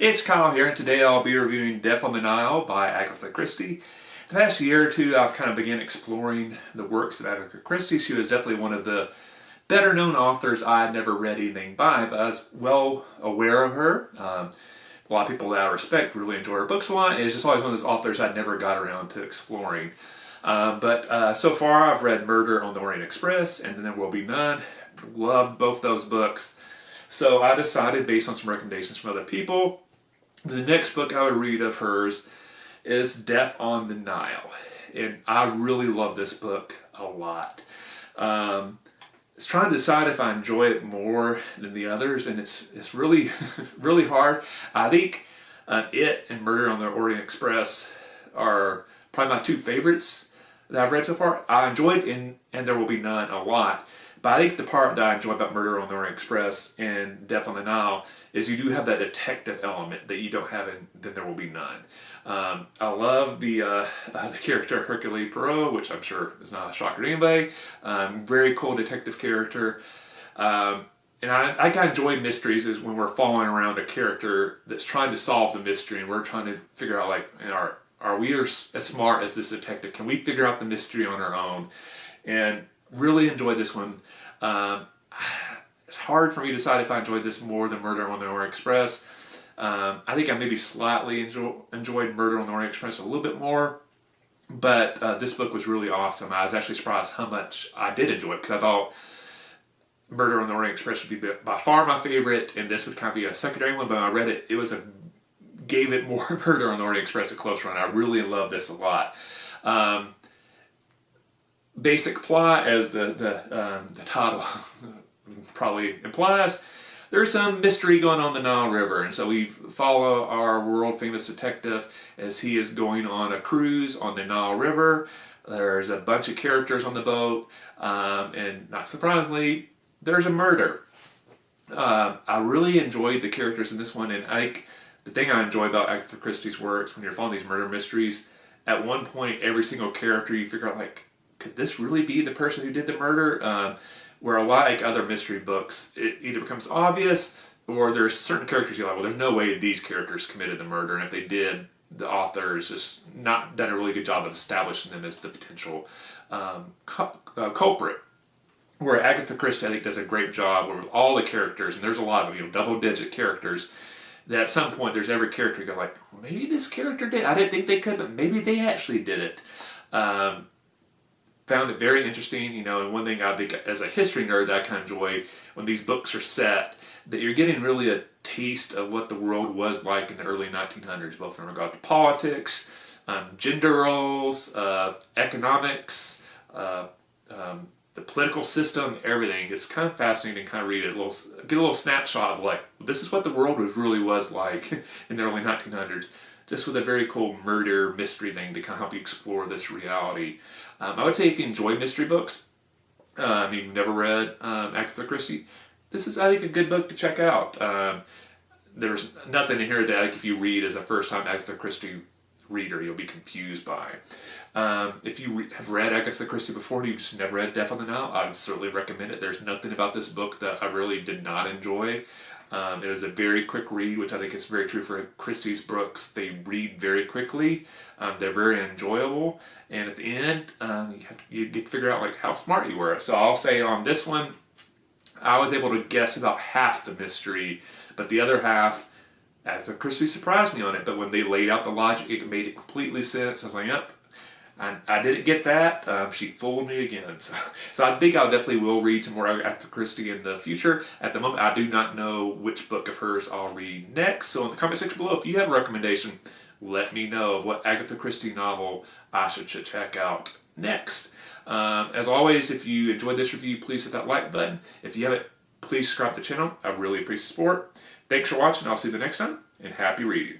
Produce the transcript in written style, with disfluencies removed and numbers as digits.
It's Kyle here, and today I'll be reviewing Death on the Nile by Agatha Christie. The past year or two, I've kind of began exploring the works of Agatha Christie. She was definitely one of the better-known authors I had never read anything by, but I was well aware of her. A lot of people that I respect really enjoy her books a lot. It's just always one of those authors I'd never got around to exploring. But so far, I've read Murder on the Orient Express and Then There Will Be None. Loved both those books. So I decided, based on some recommendations from other people, the next book I would read of hers is Death on the Nile. And I really love this book a lot. I was trying to decide if I enjoy it more than the others, and it's really, really hard. I think it and Murder on the Orient Express are probably my two favorites that I've read so far. I enjoyed And There Will Be None a lot. But I think the part that I enjoy about Murder on the Orient Express and Death on the Nile is you do have that detective element that you don't have in Then There Will Be None. I love the character Hercule Poirot, which I'm sure is not a shocker to anybody. Very cool detective character. And I kind of enjoy mysteries is when we're following around a character that's trying to solve the mystery and we're trying to figure out, like, are we as smart as this detective? Can we figure out the mystery on our own? And really enjoyed this one. It's hard for me to decide if I enjoyed this more than Murder on the Orient Express. I think I maybe slightly enjoyed Murder on the Orient Express a little bit more, but this book was really awesome. I was actually surprised how much I did enjoy it, because I thought Murder on the Orient Express would be by far my favorite, and this would kind of be a secondary one, but when I read it, gave it more Murder on the Orient Express a close run. I really love this a lot. Basic plot, as the title probably implies, there's some mystery going on the Nile River, and so we follow our world-famous detective as he is going on a cruise on the Nile River. There's a bunch of characters on the boat, and not surprisingly, there's a murder. I really enjoyed the characters in this one, and the thing I enjoy about Agatha Christie's works, when you're following these murder mysteries, at one point, every single character you figure out, like, could this really be the person who did the murder? Where like other mystery books, it either becomes obvious or there's certain characters you're like, well, there's no way these characters committed the murder, and if they did, the author has just not done a really good job of establishing them as the potential culprit. Where Agatha Christie, I think, does a great job with all the characters, and there's a lot of them, double-digit characters, that at some point there's every character you go like, well, maybe this character did. I didn't think they could, but maybe they actually did it. Found it very interesting, and one thing I think as a history nerd that I kind of enjoy when these books are set, that you're getting really a taste of what the world was like in the early 1900s, both in regard to politics, gender roles, economics, the political system, everything. It's kind of fascinating to kind of read it, get a little snapshot of, like, this is what the world really was like in the early 1900s. Just with a very cool murder mystery thing to kind of help you explore this reality. I would say if you enjoy mystery books, you've never read Agatha Christie, this is, I think, a good book to check out. There's nothing in here that, like, if you read as a first-time Agatha Christie reader, you'll be confused by. If you have read Agatha Christie before and you've just never read Death on the Nile, I would certainly recommend it. There's nothing about this book that I really did not enjoy. It was a very quick read, which I think is very true for Christie's books. They read very quickly. They're very enjoyable. And at the end, you get to figure out, like, how smart you were. So I'll say on this one, I was able to guess about half the mystery, but the other half, Agatha Christie surprised me on it. But when they laid out the logic, it made it completely sense. I was like, yep. I didn't get that. She fooled me again. So I think I definitely will read some more Agatha Christie in the future. At the moment, I do not know which book of hers I'll read next. So in the comment section below, if you have a recommendation, let me know of what Agatha Christie novel I should check out next. As always, if you enjoyed this review, please hit that like button. If you haven't, please subscribe to the channel. I really appreciate the support. Thanks for watching. I'll see you the next time, and happy reading.